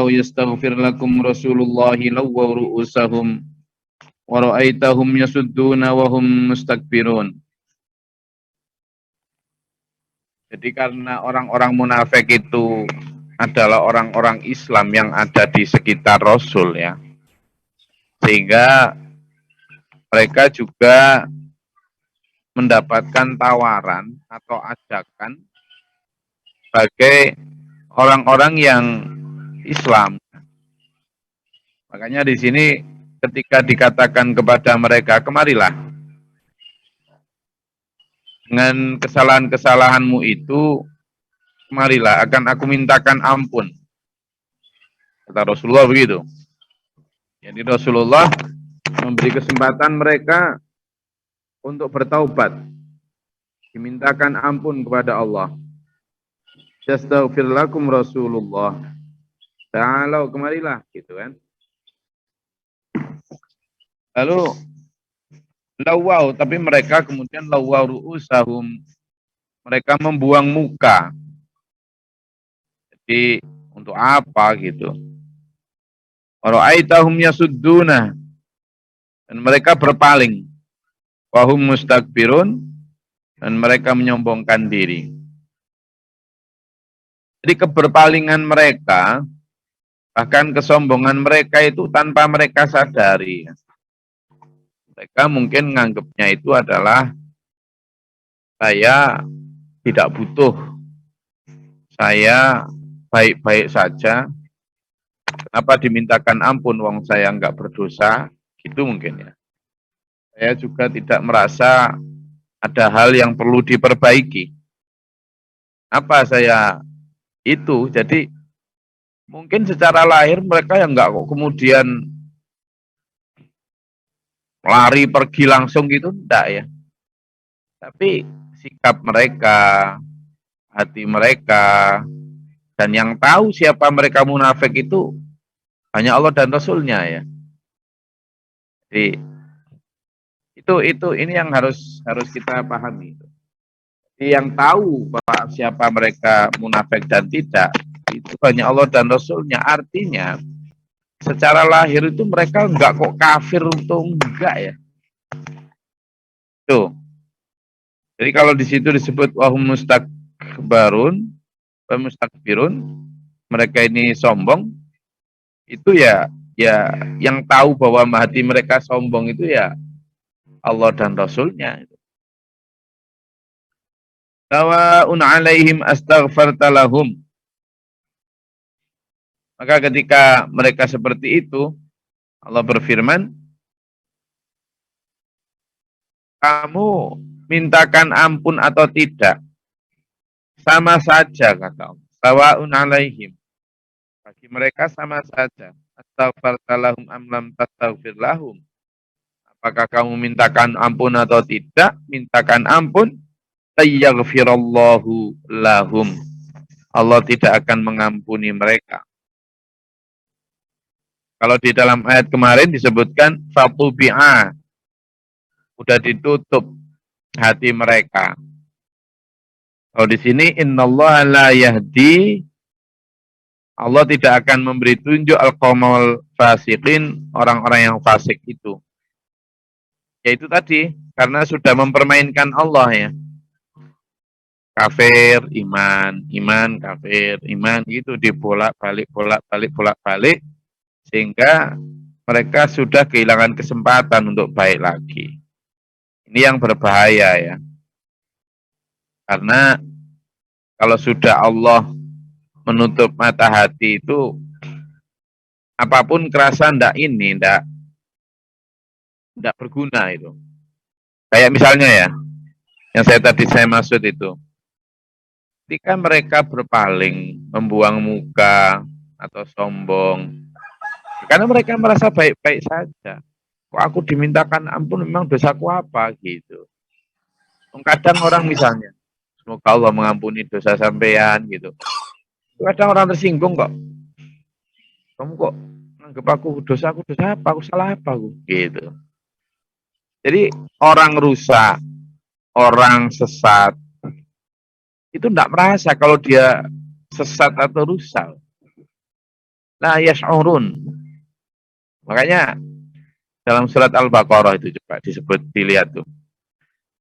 tawallaw yastaghfir lakum Rasulullahi lawaw ru'usahum wa ra'aitahum yasudduna wa hum mustakbirun. Jadi karena orang-orang munafik itu adalah orang-orang Islam yang ada di sekitar Rasul ya. Sehingga mereka juga mendapatkan tawaran atau ajakan sebagai orang-orang yang Islam. Makanya di sini ketika dikatakan kepada mereka, kemarilah dengan kesalahan-kesalahanmu itu, kemarilah akan aku mintakan ampun. Kata Rasulullah begitu. Jadi Rasulullah memberi kesempatan mereka untuk bertaubat, dimintakan ampun kepada Allah. Yastaghfir lakum Rasulullah. Ta'alau, kemarilah, gitu kan. Lalu lawaw, tapi mereka kemudian lawaw ru'usahum, mereka membuang muka. Jadi untuk apa gitu? Ra'aitahum yasudduna, dan mereka berpaling. Wahum mustakbirun, dan mereka menyombongkan diri. Jadi keberpalingan mereka, bahkan kesombongan mereka itu tanpa mereka sadari. Mereka mungkin menganggapnya itu adalah saya tidak butuh, saya baik-baik saja, kenapa dimintakan ampun wong saya enggak berdosa, gitu mungkin ya. Saya juga tidak merasa ada hal yang perlu diperbaiki. Apa saya itu, jadi mungkin secara lahir mereka yang enggak kok kemudian lari pergi langsung gitu, enggak ya. Tapi sikap mereka, hati mereka, dan yang tahu siapa mereka munafik itu hanya Allah dan Rasulnya ya. Jadi ini yang harus kita pahami. Jadi yang tahu bahwa siapa mereka munafik dan tidak, itu hanya Allah dan Rasulnya. Artinya secara lahir itu mereka enggak kok kafir atau enggak ya. Tuh. Jadi kalau di situ disebut wahum mustakbarun, mustakbirun, mereka ini sombong, itu ya yang tahu bahwa hati mereka sombong itu ya Allah dan Rasulnya. Sawa'un alaihim astaghfarta lahum. Maka ketika mereka seperti itu, Allah berfirman, kamu mintakan ampun atau tidak, sama saja kata Allah. Sawa'un alaihim. Bagi mereka sama saja. Astaghfarta lahum am lam tastaghfir lahum. Apakah kamu mintakan ampun atau tidak? Mintakan ampun, yaghfirallahu lahum. Allah tidak akan mengampuni mereka. Kalau di dalam ayat kemarin disebutkan fatubi'a, udah ditutup hati mereka. Kalau di sini innallaha la yahdi, Allah tidak akan memberi tunjuk al-qaumal fasiqin, orang-orang yang fasik itu. Yaitu tadi, karena sudah mempermainkan Allah ya. Kafir, iman, iman, kafir, iman, gitu dibolak-balik, bolak-balik, sehingga mereka sudah kehilangan kesempatan untuk baik lagi. Ini yang berbahaya ya. Karena kalau sudah Allah menutup mata hati itu, apapun kerasa ndak berguna itu. Kayak misalnya ya, yang saya maksud itu, ketika mereka berpaling, membuang muka atau sombong, karena mereka merasa baik-baik saja. Kok aku dimintakan ampun, memang dosaku apa gitu. Kadang orang misalnya, semoga Allah mengampuni dosa sampean gitu. Kadang orang tersinggung kok. Kamu kok anggap aku dosa apa? Aku salah apa aku? Gitu. Jadi orang rusak, orang sesat, itu tidak merasa kalau dia sesat atau rusak. La yash'urun. Makanya dalam surat Al-Baqarah itu coba disebut, dilihat tuh.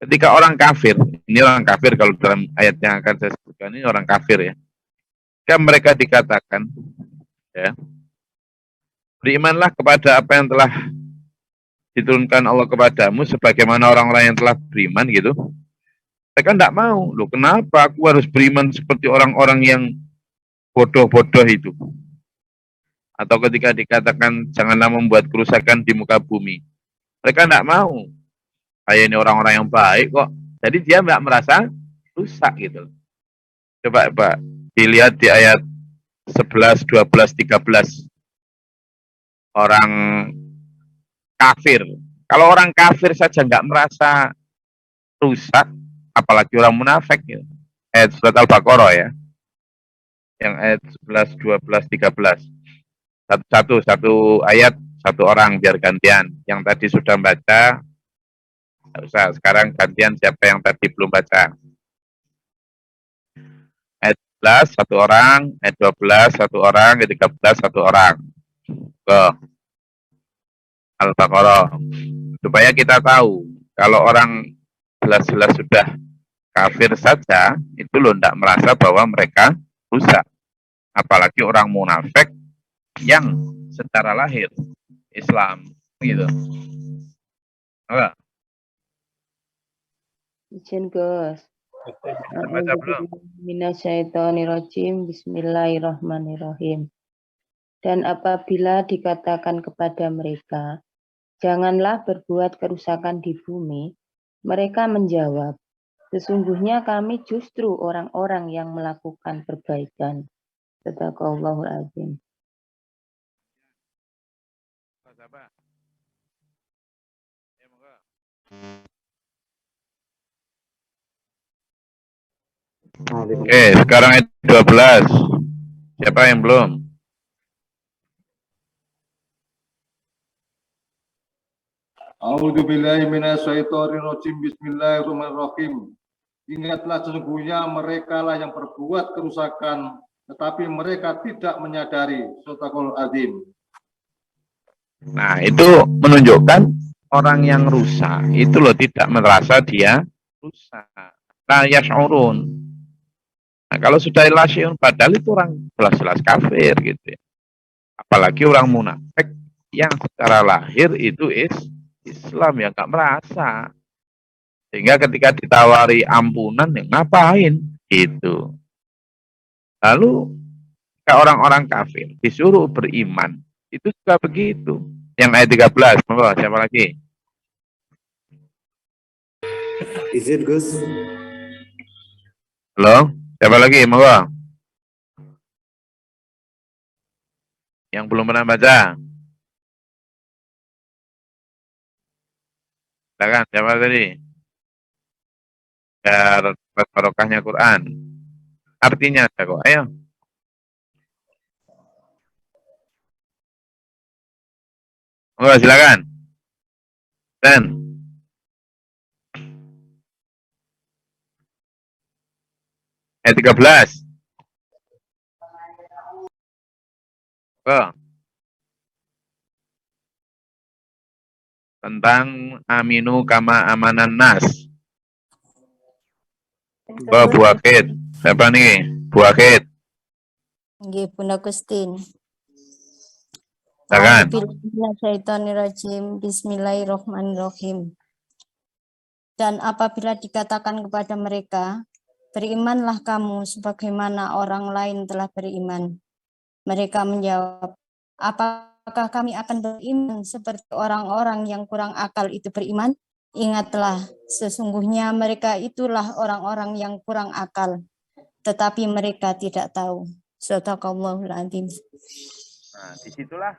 Ketika orang kafir, ini orang kafir kalau dalam ayat yang akan saya sebutkan ini orang kafir ya. Jika mereka dikatakan, ya, berimanlah kepada apa yang telah diturunkan Allah kepadamu, sebagaimana orang-orang yang telah beriman gitu. Mereka tidak mau. Loh, kenapa aku harus beriman seperti orang-orang yang bodoh-bodoh itu? Atau ketika dikatakan janganlah membuat kerusakan di muka bumi, mereka tidak mau. Kayak ini orang-orang yang baik kok. Jadi dia nggak merasa rusak gitu. Coba Pak, dilihat di ayat 11, 12, 13. Orang kafir. Kalau orang kafir saja nggak merasa rusak, apalagi orang munafik. Gitu. Ayat surat Al-Baqarah ya. Yang ayat 11, 12, 13. Satu ayat, satu orang biar gantian. Yang tadi sudah baca, nggak usah. Sekarang gantian siapa yang tadi belum baca. Ayat 11, satu orang. Ayat 12, satu orang. Ayat 13, satu orang. Ke Al-Baqarah. Supaya kita tahu, kalau orang jelas-jelas sudah kafir saja, itu loh tidak merasa bahwa mereka rusak. Apalagi orang munafik yang secara lahir Islam gitu. Enggak? Izin Gus. Baca belum? Minasyaitonirrajim. Bismillahirrahmanirrahim. Dan apabila dikatakan kepada mereka, janganlah berbuat kerusakan di bumi, mereka menjawab, sesungguhnya kami justru orang-orang yang melakukan perbaikan. Shadaqallahul azim. Oke, sekarang ayat 12. Siapa yang belum? A'udzubillahi minasyaitonirrajim. Bismillahirrahmanirrahim. Ingatlah sesungguhnya mereka lah yang berbuat kerusakan, tetapi mereka tidak menyadari. Shadaqallahul azim. Nah, itu menunjukkan orang yang rusak itu loh tidak merasa dia rusak. La yash'urun. Nah, kalau sudah ilasyun, padahal itu orang jelas-jelas kafir gitu ya. Apalagi orang munafik yang secara lahir itu Islam yang nggak merasa. Sehingga ketika ditawari ampunan, ya ngapain? Gitu. Lalu ke orang-orang kafir disuruh beriman, itu juga begitu. Yang ayat 13, siapa lagi? Izin Gus. Halo, siapa lagi? Monggo. Yang belum pernah baca. Silakan, siapa tadi? Biar barokahnya Quran. Artinya ada kok. Ayo. Monggo silakan. Dan ayat 13. Oh. Tentang aminu kama amanan nas. Oh, Bu Akid. Siapa nih? Bu Akid. Nggih, Bunda Gustin. Silakan. Bismillahirrahmanirrahim. Dan apabila dikatakan kepada mereka, berimanlah kamu sebagaimana orang lain telah beriman. Mereka menjawab, apakah kami akan beriman seperti orang-orang yang kurang akal itu beriman? Ingatlah, sesungguhnya mereka itulah orang-orang yang kurang akal, tetapi mereka tidak tahu. Shadaqallahul azim. Nah, disitulah.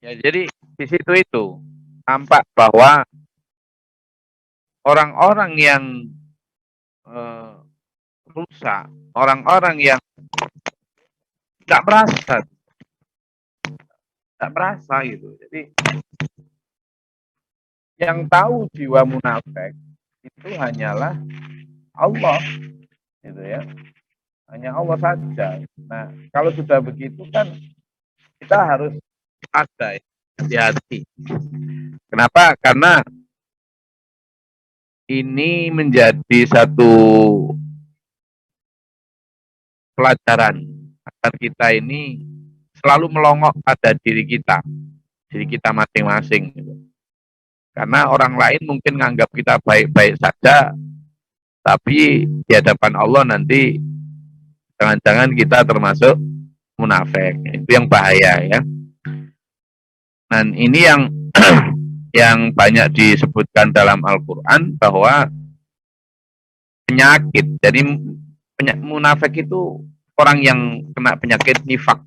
Ya, jadi di situ itu tampak bahwa orang-orang yang rusak, orang-orang yang tidak merasa gitu. Jadi yang tahu jiwa munafik itu hanyalah Allah, gitu ya. hanya Allah saja. Nah, kalau sudah begitu kan kita harus ada hati-hati. Kenapa? Karena ini menjadi satu pelajaran agar kita ini selalu melongok pada diri kita masing-masing. Karena orang lain mungkin menganggap kita baik-baik saja, tapi di hadapan Allah nanti jangan-jangan kita termasuk munafik. Itu yang bahaya ya. Dan ini yang yang banyak disebutkan dalam Al-Quran bahwa penyakit. Jadi munafik itu orang yang kena penyakit nifak.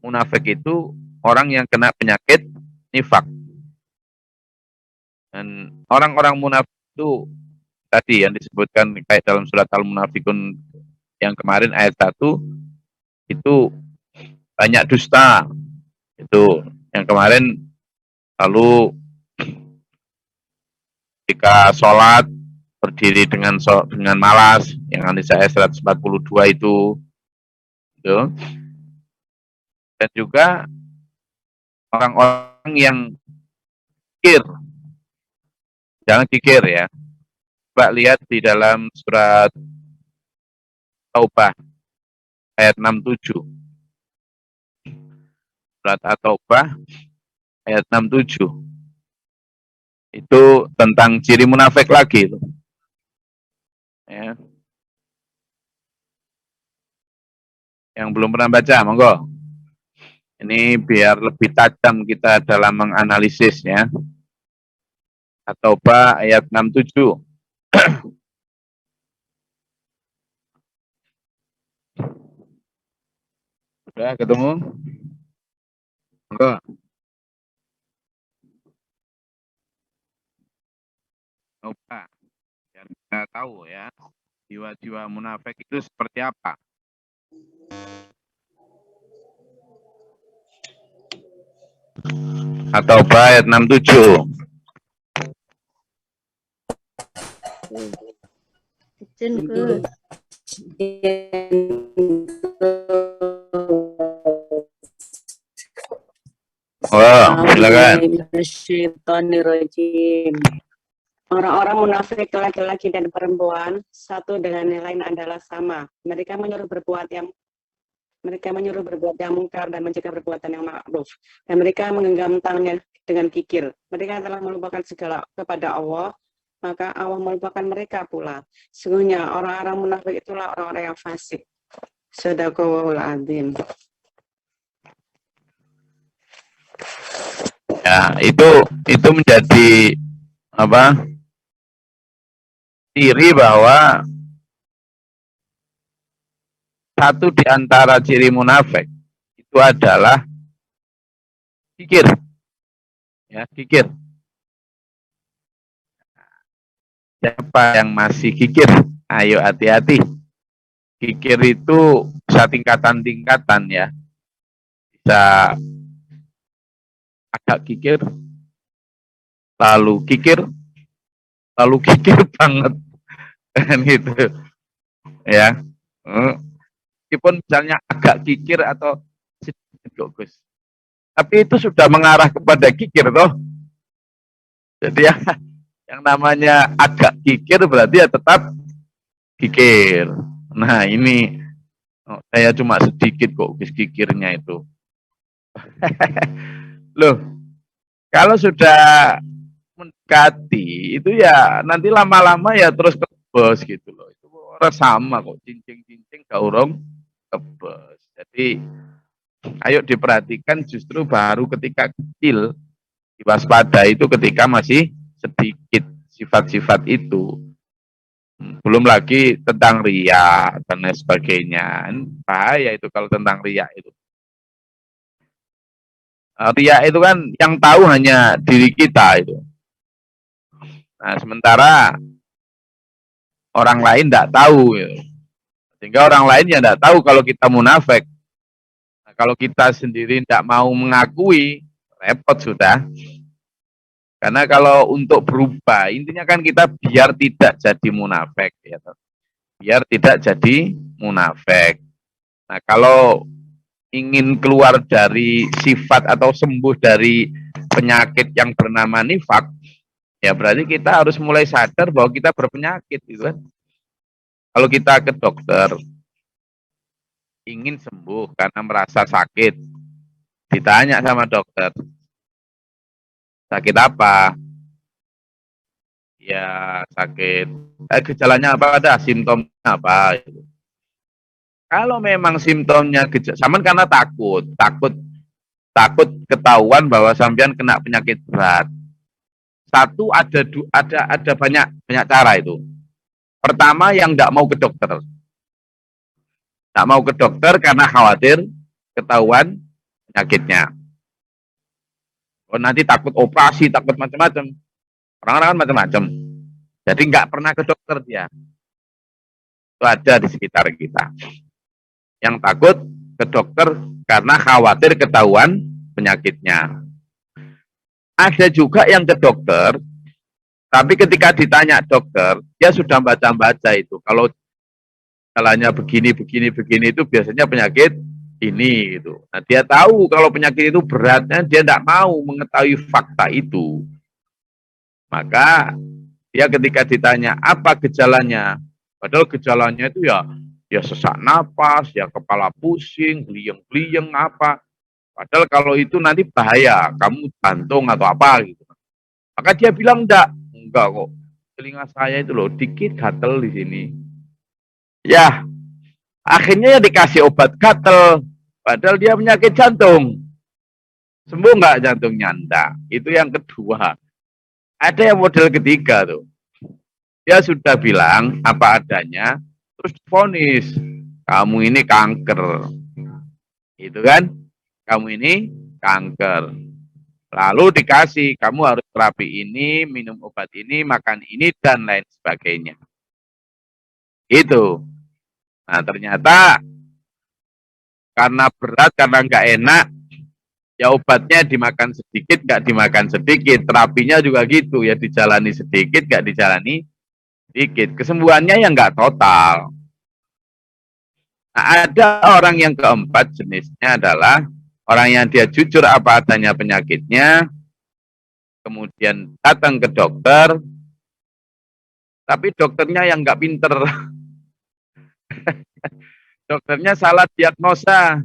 Munafik itu orang yang kena penyakit nifak. Dan orang-orang munafik itu tadi yang disebutkan kayak dalam surat Al-Munafikun yang kemarin ayat 1 itu banyak dusta. Itu yang kemarin, lalu jika sholat berdiri dengan malas, yang ayat 142 itu. Dan juga orang-orang yang kikir. Jangan kikir ya. Coba lihat di dalam surat Taubah ayat 67. Surat At-Taubah ayat 67. Itu tentang ciri munafik lagi itu. Ya. Yang belum pernah baca, monggo. Ini biar lebih tajam kita dalam menganalisisnya. At-Taubah ayat 67. Sudah ketemu? Monggo. Coba biar kita tahu ya jiwa-jiwa munafik itu seperti apa. At-Taubah ayat 67. Izin ke Oh, silakan. Orang-orang munafik laki-laki dan perempuan satu dengan yang lain adalah sama. Mereka menyuruh berbuat yang mungkar dan mencegah perbuatan yang ma'ruf. Dan mereka menggenggam tangannya dengan kikir. Mereka telah melupakan segala kepada Allah, maka Allah melupakan mereka pula. Sesungguhnya orang-orang munafik itulah orang-orang yang fasik. Shadaqallahul adzim. Ya, itu menjadi apa? Ciri bahwa satu di antara ciri munafik itu adalah kikir. Ya, kikir. Siapa yang masih kikir? Ayo hati-hati. Kikir itu bisa tingkatan-tingkatan ya. Bisa agak kikir, lalu kikir banget. Kan gitu. Ya. Meskipun misalnya agak kikir atau sedikit kok, Gus. Tapi itu sudah mengarah kepada kikir toh. Jadi ya yang namanya agak kikir berarti ya tetap kikir. Nah, ini saya cuma sedikit kok Gus kikirnya itu. Loh, kalau sudah mendekati itu ya nanti lama-lama ya terus kebos gitu loh. Itu orang sama kok, cincing-cincing gaurong kebos. Jadi ayo diperhatikan justru baru ketika kecil, diwaspadai itu ketika masih sedikit sifat-sifat itu. Belum lagi tentang riya dan lain sebagainya. Bahaya itu kalau tentang riya itu. Riya itu kan yang tahu hanya diri kita itu. Nah, sementara orang lain tidak tahu. Gitu. Sehingga orang lain ya tidak tahu kalau kita munafik. Nah, kalau kita sendiri tidak mau mengakui, repot sudah. Karena kalau untuk berubah, intinya kan kita biar tidak jadi munafik. Ya. biar tidak jadi munafik. Nah, kalau ingin keluar dari sifat atau sembuh dari penyakit yang bernama nifak, ya berarti kita harus mulai sadar bahwa kita berpenyakit, gitu kan. Kalau kita ke dokter, ingin sembuh karena merasa sakit, ditanya sama dokter, sakit apa? Ya sakit, gejalanya apa, ada simptomnya apa? Kalau memang simptomnya sama karena takut ketahuan bahwa sampean kena penyakit berat. Satu, ada banyak cara itu. Pertama, yang tidak mau ke dokter. Tak mau ke dokter karena khawatir ketahuan penyakitnya. Oh, nanti takut operasi, takut macam-macam. Orang-orang kan macam-macam. Jadi nggak pernah ke dokter dia. Itu ada di sekitar kita. Yang takut ke dokter karena khawatir ketahuan penyakitnya. Ada juga yang ke dokter, tapi ketika ditanya dokter, dia sudah baca-baca itu. Kalau jalannya begini itu biasanya penyakit ini gitu. Nah, dia tahu kalau penyakit itu beratnya, dia tidak mau mengetahui fakta itu. Maka dia ketika ditanya apa gejalanya, padahal gejalanya itu ya sesak napas, ya kepala pusing, gliyeng-gliyeng apa. Padahal kalau itu nanti bahaya, kamu jantung atau apa gitu. Maka dia bilang enggak kok. Telinga saya itu loh dikit gatel di sini. Ya, akhirnya dikasih obat gatel, padahal dia penyakit jantung. Sembuh nggak jantungnya? Enggak. Itu yang kedua. Ada yang model ketiga tuh. Dia sudah bilang apa adanya, terus divonis, kamu ini kanker. Itu kan? Kamu ini kanker. Lalu dikasih, kamu harus terapi ini, minum obat ini, makan ini, dan lain sebagainya. Itu. Nah, ternyata karena berat, karena nggak enak, ya obatnya dimakan sedikit, nggak dimakan sedikit. Terapinya juga gitu, ya dijalani sedikit, nggak dijalani sedikit. Kesembuhannya yang nggak total. Nah, ada orang yang keempat jenisnya adalah orang yang dia jujur apa adanya penyakitnya, kemudian datang ke dokter, tapi dokternya yang nggak pinter. Dokternya salah diagnosa.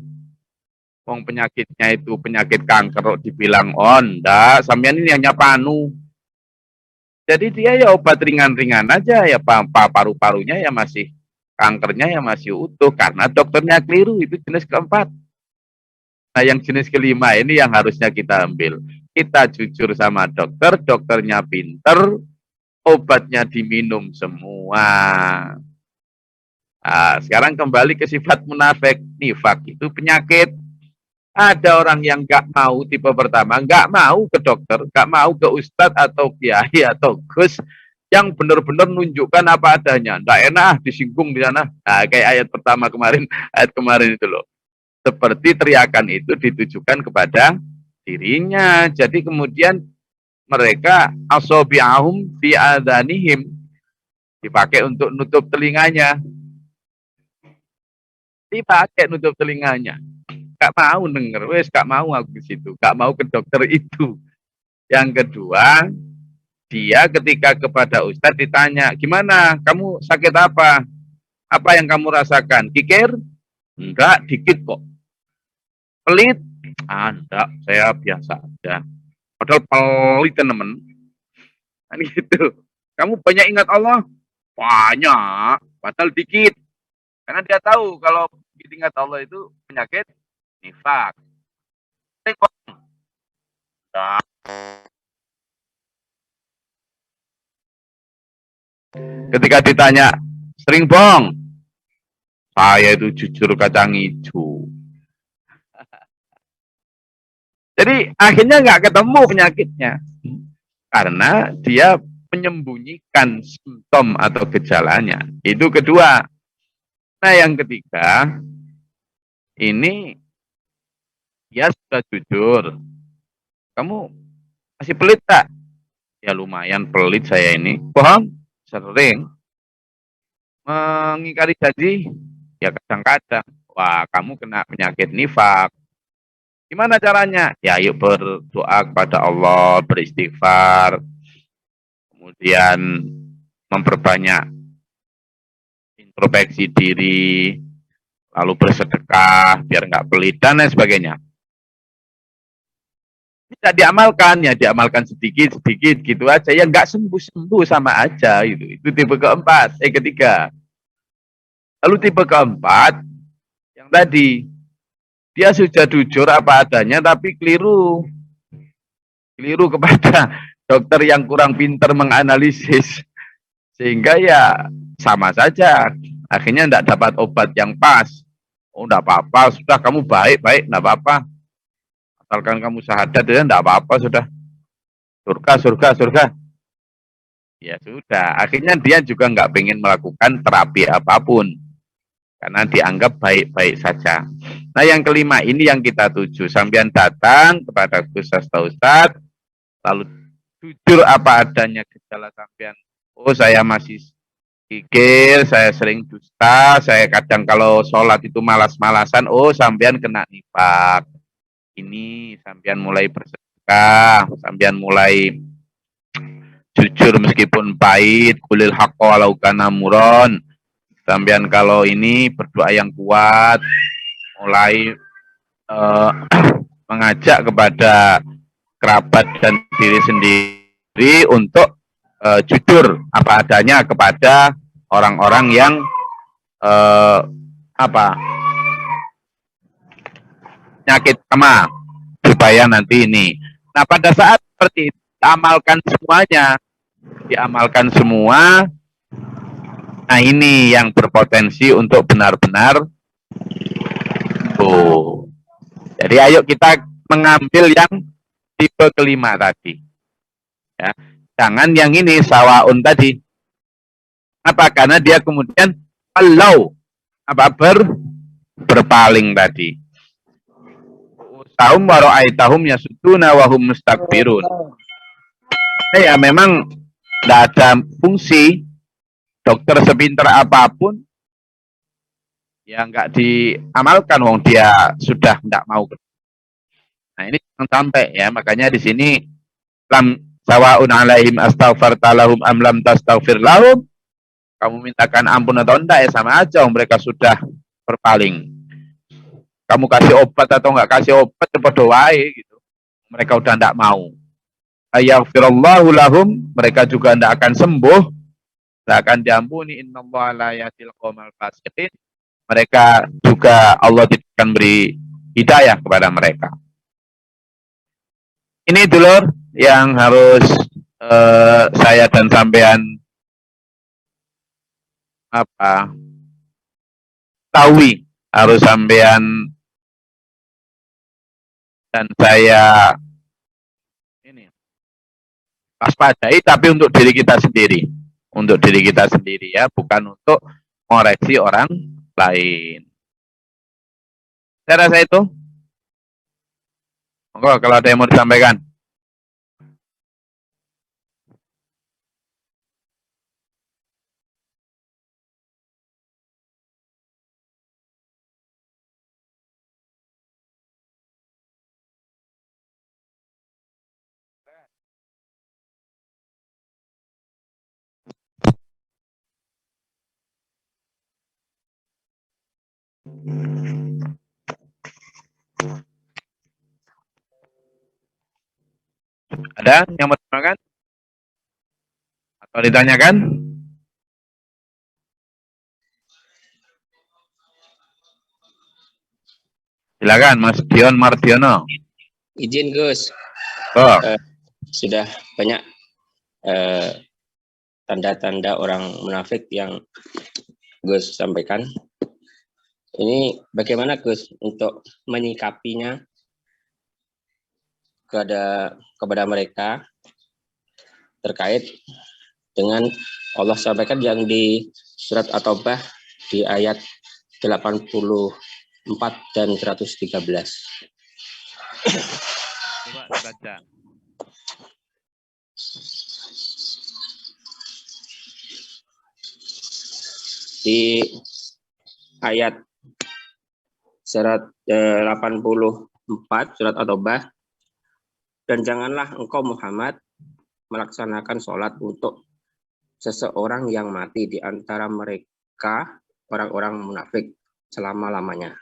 Wong penyakitnya itu penyakit kanker, dibilang, oh enggak, sampean ini hanya panu. Jadi dia ya obat ringan-ringan aja, ya paru-parunya ya masih, kankernya ya masih utuh, karena dokternya keliru. Itu jenis keempat. Nah, yang jenis kelima ini yang harusnya kita ambil. Kita jujur sama dokter, dokternya pinter, obatnya diminum semua. Nah, sekarang kembali ke sifat munafik. Nifak itu penyakit. Ada orang yang nggak mau, tipe pertama, nggak mau ke dokter, nggak mau ke ustadz atau kiai atau gus, yang benar-benar nunjukkan apa adanya. Nggak enak disinggung di sana. Nah, kayak ayat pertama kemarin, ayat kemarin itu loh. Seperti teriakan itu ditujukan kepada dirinya. Jadi kemudian mereka asobi'ahum fi adhanihim, dipakai untuk nutup telinganya. Dipakai nutup telinganya. Gak mau denger, wes gak mau aku ke situ, gak mau ke dokter itu. Yang kedua, dia ketika kepada ustadz ditanya, gimana, kamu sakit apa? Apa yang kamu rasakan? Kikir? Enggak, dikit kok. Pelit? Enggak, saya biasa aja. Padahal pelit teman. Kan gitu. Kamu banyak ingat Allah? Banyak, padahal dikit. Karena dia tahu kalau ingat Allah itu penyakit nifak. Ketika ditanya, sering bong, saya itu jujur kacang hijau. Jadi akhirnya nggak ketemu penyakitnya. Karena dia menyembunyikan simptom atau gejalanya. Itu kedua. Nah, yang ketiga, ini dia sudah jujur. Kamu masih pelit tak? Ya lumayan pelit saya ini. Bohong? Sering. mengingkari janji, ya kadang-kadang, wah kamu kena penyakit nifak. Gimana caranya? Ya yuk berdoa kepada Allah, beristighfar, kemudian memperbanyak introspeksi diri, lalu bersedekah, biar nggak pelit, dan lain sebagainya. Tidak diamalkan, ya diamalkan sedikit-sedikit gitu aja, ya nggak sembuh-sembuh sama aja, itu tipe keempat, ketiga. Lalu tipe keempat, yang tadi, dia sudah jujur apa adanya, tapi keliru kepada dokter yang kurang pintar menganalisis, sehingga ya sama saja, akhirnya tidak dapat obat yang pas. Oh, enggak apa-apa, sudah kamu baik-baik, enggak apa-apa. Asalkan kamu syahadat, ya enggak apa-apa, sudah. Surga. Ya sudah, akhirnya dia juga enggak pengen melakukan terapi apapun. Karena dianggap baik-baik saja. Nah yang kelima ini yang kita tuju. Sampean datang kepada Gus Ustadz, lalu jujur apa adanya gejala sampean. Oh saya masih kikir, saya sering dusta, saya kadang kalau sholat itu malas-malasan, oh sampean kena nifak. Ini sampean mulai bersedekah, sampean mulai jujur meskipun pahit, kulil haqqo walau kana muron. Sampean kalau ini berdoa yang kuat, mulai mengajak kepada kerabat dan diri sendiri untuk jujur apa adanya kepada orang-orang yang penyakit sama, supaya nanti ini. Nah pada saat seperti itu, diamalkan semua. Nah ini yang berpotensi untuk benar-benar sembuh. Jadi ayo kita mengambil yang tipe kelima tadi. Ya. Jangan yang ini sawaun tadi. Apa? Karena dia kemudian kalau berpaling tadi. Saum wa ra'aitahum yasuduna wa hum mustakbirun. Ya memang tidak ada fungsi. Dokter sepintar apapun, ya nggak diamalkan, wong dia sudah nggak mau. Nah ini jangan sampai ya, makanya di sini lam sawaun alaihim astaghfarta lahum am lam tastaghfir lahum, kamu mintakan ampun atau enggak ya sama aja, mereka sudah berpaling. Kamu kasih obat atau nggak kasih obat, padha wae gitu. Mereka udah nggak mau. Ayaghfirullahu lahum, mereka juga nggak akan sembuh. Akan diampuni, innallaha la yahdil qaumal fasiqin. Mereka juga Allah tidak akan beri hidayah kepada mereka. Ini dulur yang harus saya dan sampean tahu, harus sampean dan saya ini waspadai, tapi untuk diri kita sendiri. Untuk diri kita sendiri ya, bukan untuk mengoreksi orang lain. Saya rasa itu. Monggo kalau ada yang mau disampaikan. Ada yang mau ditanyakan? Atau ditanyakan? Silakan Mas Dion Mardiono. Izin Gus, Oh. Sudah banyak tanda-tanda orang munafik yang Gus sampaikan. Ini bagaimana Gus untuk menyikapinya kepada mereka terkait dengan Allah sampaikan yang di surat At-Taubah di ayat 84 dan 113. Coba dibaca. di ayat surat 84 surat At-Taubah, dan janganlah engkau Muhammad melaksanakan sholat untuk seseorang yang mati di antara mereka orang-orang munafik selama-lamanya.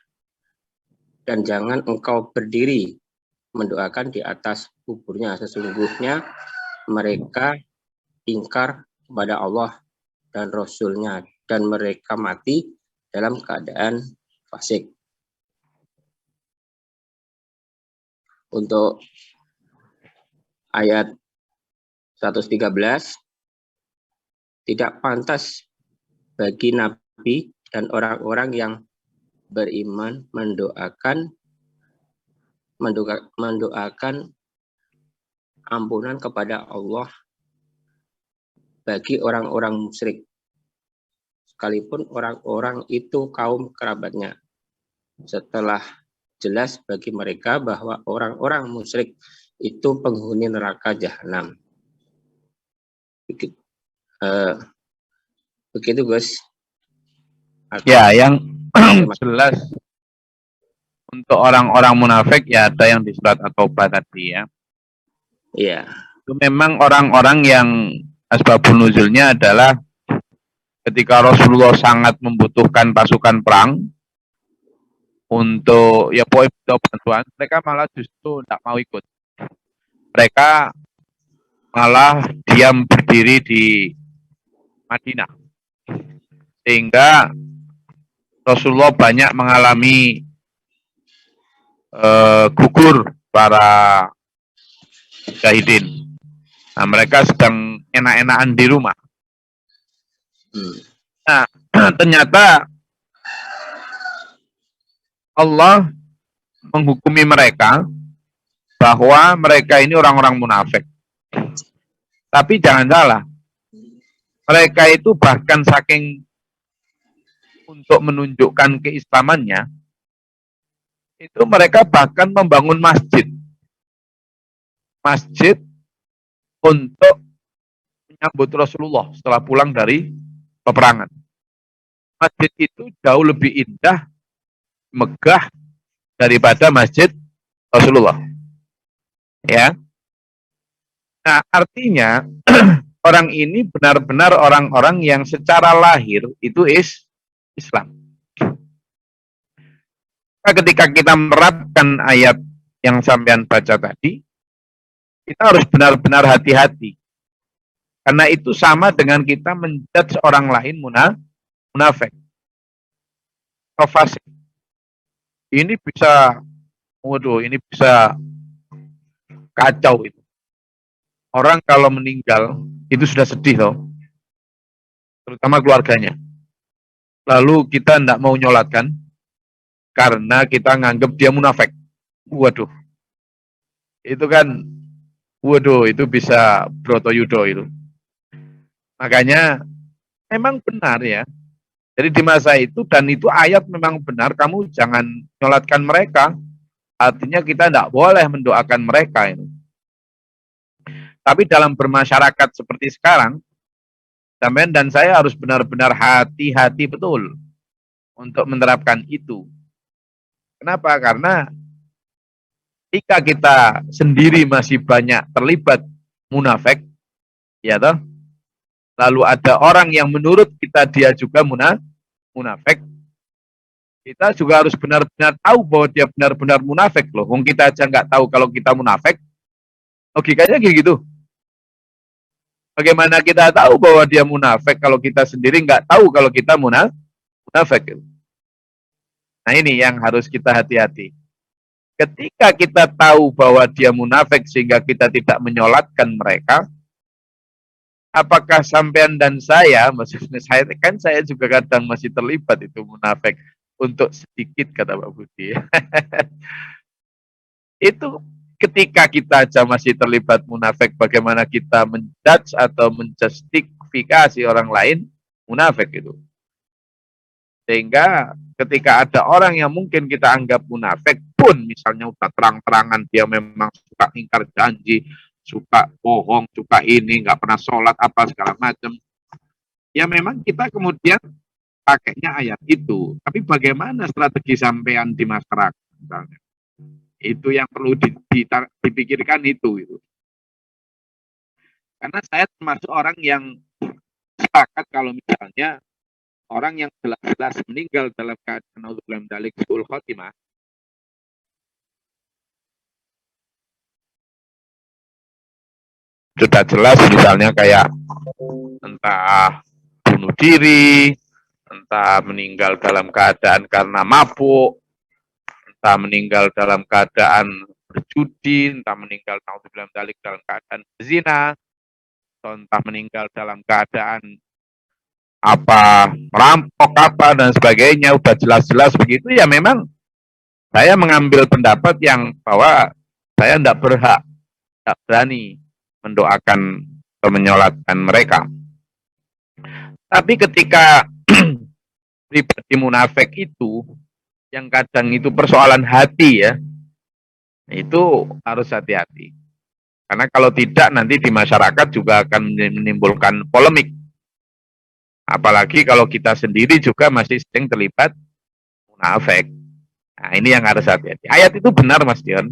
Dan jangan engkau berdiri mendoakan di atas kuburnya, sesungguhnya mereka ingkar kepada Allah dan Rasul-Nya, dan mereka mati dalam keadaan fasik. Untuk ayat 113, tidak pantas bagi Nabi dan orang-orang yang beriman mendoakan ampunan kepada Allah bagi orang-orang musyrik, sekalipun orang-orang itu kaum kerabatnya, setelah jelas bagi mereka bahwa orang-orang musyrik itu penghuni neraka jahanam. Begitu Gus. Ya, yang jelas untuk orang-orang munafik ya ada yang di surat At-Taubah tadi ya. Iya. Itu memang orang-orang yang asbabun nuzulnya adalah ketika Rasulullah sangat membutuhkan pasukan perang untuk ya butuh bantuan, mereka malah justru tidak mau ikut. Mereka malah diam berdiri di Madinah. Sehingga Rasulullah banyak mengalami gugur para syahidin. Nah, mereka sedang enak-enakan di rumah. Nah, ternyata Allah menghukumi mereka bahwa mereka ini orang-orang munafik. Tapi jangan salah, mereka itu bahkan saking untuk menunjukkan keislamannya, itu mereka bahkan membangun masjid. Masjid untuk menyambut Rasulullah setelah pulang dari peperangan. Masjid itu jauh lebih indah, megah daripada masjid Rasulullah. Ya. Nah, artinya orang ini benar-benar orang-orang yang secara lahir itu Islam. Nah, ketika kita menerapkan ayat yang sampean baca tadi, kita harus benar-benar hati-hati. Karena itu sama dengan kita menjudge orang lain munafik. Fasik. Ini bisa, waduh, ini bisa kacau itu. Orang kalau meninggal itu sudah sedih loh, terutama keluarganya. Lalu kita tidak mau nyolatkan karena kita nganggap dia munafik. Waduh, itu kan, waduh, itu bisa brotoyudo itu. Makanya memang benar ya. Jadi di masa itu, dan itu ayat memang benar, kamu jangan nyolatkan mereka. Artinya kita tidak boleh mendoakan mereka ini. Tapi dalam bermasyarakat seperti sekarang, sampean dan saya harus benar-benar hati-hati betul untuk menerapkan itu. Kenapa? Karena jika kita sendiri masih banyak terlibat munafik, ya toh, lalu ada orang yang menurut kita dia juga munafik, kita juga harus benar-benar tahu bahwa dia benar-benar munafik loh. Wong kita aja nggak tahu kalau kita munafik, logikanya kayak gitu. Bagaimana kita tahu bahwa dia munafik kalau kita sendiri nggak tahu kalau kita munafik? Nah, ini yang harus kita hati-hati. Ketika kita tahu bahwa dia munafik sehingga kita tidak menyolatkan mereka, apakah sampean dan saya, maksudnya saya juga kadang masih terlibat itu munafik untuk sedikit, kata Pak Budi. Itu ketika kita aja masih terlibat munafik, bagaimana kita menjudge atau menjustifikasi orang lain munafik itu. Sehingga ketika ada orang yang mungkin kita anggap munafik pun, misalnya udah terang-terangan dia memang suka ingkar janji, suka bohong, suka ini, nggak pernah sholat, apa segala macam. Ya memang kita kemudian pakainya ayat itu. Tapi bagaimana strategi sampean di masyarakat misalnya? Itu yang perlu dipikirkan itu. Karena saya termasuk orang yang sepakat kalau misalnya orang yang jelas-jelas meninggal dalam keadaan naudzubillah min dzalik su'ul khotimah, sudah jelas misalnya kayak entah bunuh diri, entah meninggal dalam keadaan karena mabuk, entah meninggal dalam keadaan berjudi, entah meninggal naudzubillah min dzalik dalam keadaan berzina, atau entah meninggal dalam keadaan apa merampok apa dan sebagainya, udah jelas-jelas begitu ya, memang saya mengambil pendapat yang bahwa saya tidak berhak, tidak berani mendoakan atau menyolatkan mereka. Tapi ketika pribadi munafik itu, yang kadang itu persoalan hati ya, itu harus hati-hati. Karena kalau tidak nanti di masyarakat juga akan menimbulkan polemik. Apalagi kalau kita sendiri juga masih sering terlibat munafik. Nah, ini yang harus hati-hati. Ayat itu benar, Mas Dion.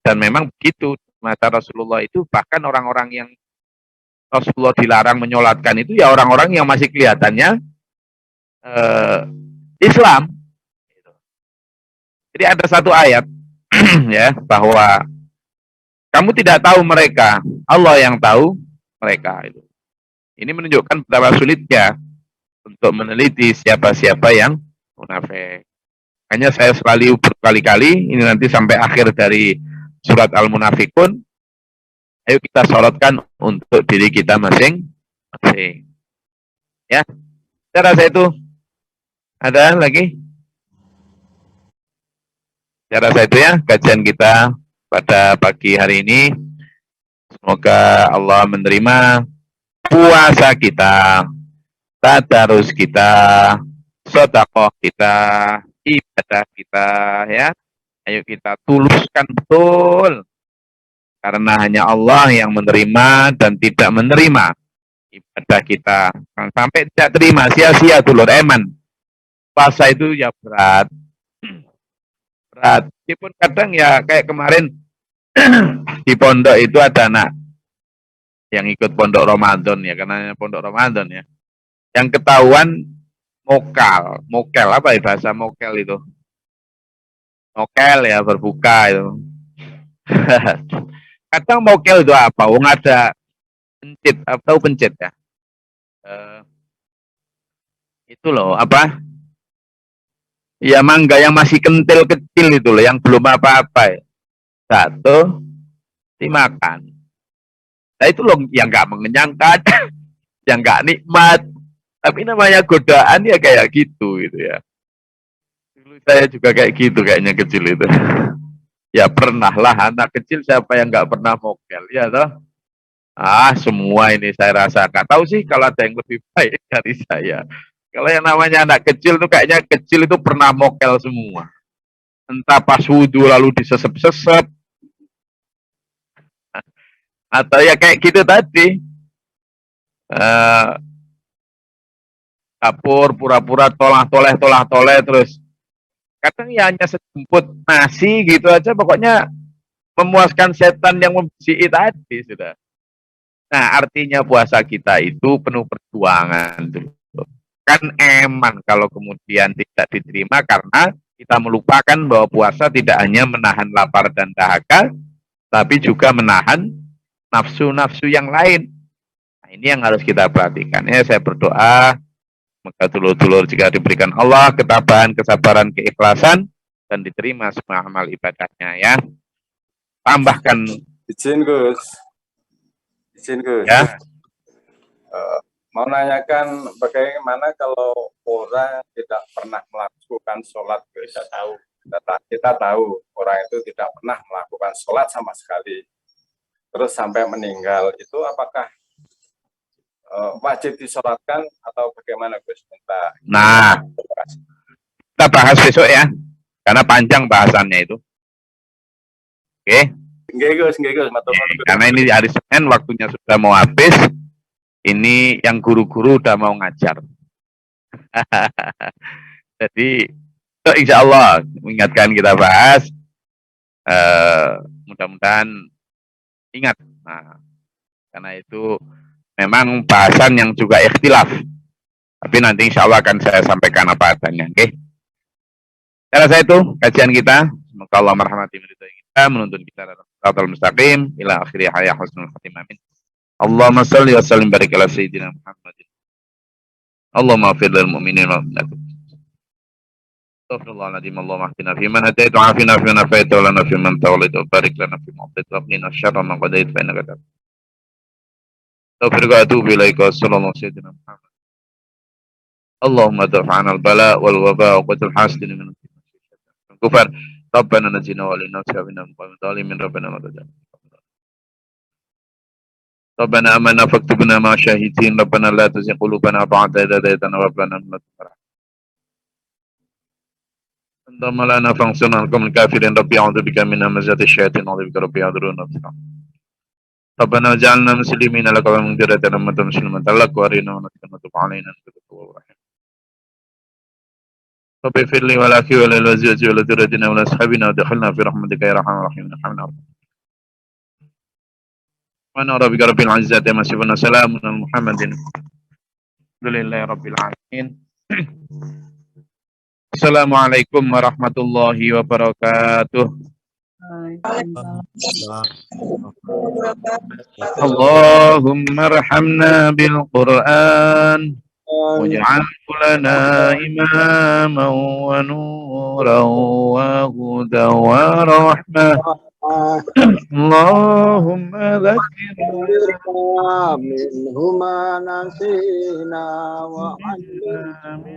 Dan memang begitu. Masa Rasulullah itu bahkan orang-orang yang Rasulullah dilarang menyolatkan itu ya orang-orang yang masih kelihatannya Islam. Jadi ada satu ayat ya bahwa kamu tidak tahu mereka, Allah yang tahu mereka itu. Ini menunjukkan betapa sulitnya untuk meneliti siapa-siapa yang munafik. Hanya saya selalu berkali-kali, ini nanti sampai akhir dari surat Al-Munafikun, ayo kita sorotkan untuk diri kita masing-masing. Ya, saya rasa itu. Ada lagi? Saya rasa itu ya, kajian kita pada pagi hari ini. Semoga Allah menerima puasa kita, tadarus kita, sedekah kita, ibadah kita ya. Ayo kita tuluskan betul. Karena hanya Allah yang menerima dan tidak menerima ibadah kita. Sampai tidak terima, sia-sia dulur eman. Puasa itu ya berat. Berat. Meskipun kadang ya kayak kemarin di pondok itu ada anak yang ikut pondok Ramadan ya, karena pondok Ramadan ya. Yang ketahuan mokel apa ya bahasa mokel itu? Mokel ya, berbuka itu. Kadang mokel itu apa? Wong ada pencit, atau pencit ya? Itu loh, apa? Ya mangga yang masih kentil kecil itu loh, yang belum apa-apa ya. Satu, dimakan. Nah itu loh yang nggak mengenyangkan, yang nggak nikmat. Tapi namanya godaan ya kayak gitu ya. Dulu saya juga kayak gitu kayaknya kecil itu. Ya pernah lah anak kecil siapa yang nggak pernah mokel ya toh. Semua ini saya rasa nggak tahu sih kalau ada yang lebih baik dari saya. Kalau yang namanya anak kecil tuh kayaknya kecil itu pernah mokel semua. Entah pas wudhu lalu disesep-sesep. Atau ya kayak gitu tadi. Dapur pura-pura tolah-toleh terus. Kadang ya hanya sejemput nasi gitu aja, pokoknya memuaskan setan yang membersih tadi sudah. Nah artinya puasa kita itu penuh perjuangan. Kan eman kalau kemudian tidak diterima karena kita melupakan bahwa puasa tidak hanya menahan lapar dan dahaga, tapi juga menahan nafsu-nafsu yang lain. Nah, ini yang harus kita perhatikan. Ya, saya berdoa semoga dulur-dulur jika diberikan Allah ketabahan, kesabaran, keikhlasan dan diterima semua amal ibadahnya ya. Tambahkan Izin Gus. Ya. Mau nanyakan bagaimana kalau orang tidak pernah melakukan sholat, kita tahu orang itu tidak pernah melakukan sholat sama sekali, terus sampai meninggal, itu apakah wajib disolatkan atau bagaimana Gus? Nah, kita bahas besok ya, karena panjang bahasannya itu. Oke. Nggih Gus. Karena ini hari Senin, waktunya sudah mau habis. Ini yang guru-guru udah mau ngajar. Jadi, insya Allah mengingatkan kita bahas. Mudah-mudahan ingat. Nah, karena itu memang bahasan yang juga ikhtilaf. Tapi nanti insya Allah akan saya sampaikan apa adanya. Oke? Saya rasa itu kajian kita. Semoga Allah merahmati kita, menuntun kita dalam siratal mustaqim ila akhiri hayat husnul khatimah. Amin. Allahumma shalli wa sallim barik ala sayyidina Muhammadin. Allahumma afir lil mu'minin wal mu'minat. Astaghfirullahaladzim. Allahumma ahdina fi man hadait wa afina fi man afait wa lana fi man tawallait wa barik lana fi ma atait wa qina syarra ma qadait fa innaka taqdi. Astaghfiruka wa atubu ilaika. Sallallahu sayyidina Muhammad. Allahumma daf'ana al-bala wal waba wa qatil hasidin min kufar. Rabbana najina wa lina syafi'na min zalimin. Rabbana la tajal. Rabbana amanna faktubna ma syahidin. Rabbana la tuzigh qulubana ba'da idh hadaytana wa hab lana min ladunka rahmah. Anta lana fansurna 'alal qawmil kafirin. Rabbi a'udzu bika min hamazati syayatin wa a'udzu bika rabbi yahdurun. Rabbana ij'alna muslimina laka wa min dhurriyyatina ummatan muslimatan lak wa arina wa tub 'alaina innaka tawwabur rahim. Rabbi ighfir li wa li akhi wa lil azwaji wa li dhurriyyatina wa li ashabina wa adkhilna fi rahmatika ya arhamar rahimin. Subhana rabbika rabbil izzati amma yasifun wa salamun ala Muhammadin. Alhamdulillahi rabbil alamin. Assalamualaikum warahmatullahi wabarakatuh. Allahumma arhamna bil Qur'an waj'alhu lana imaman wa nuran wa hudan wa rahmah. Allahumma dhakkirna minhuma nasina wa 'allimna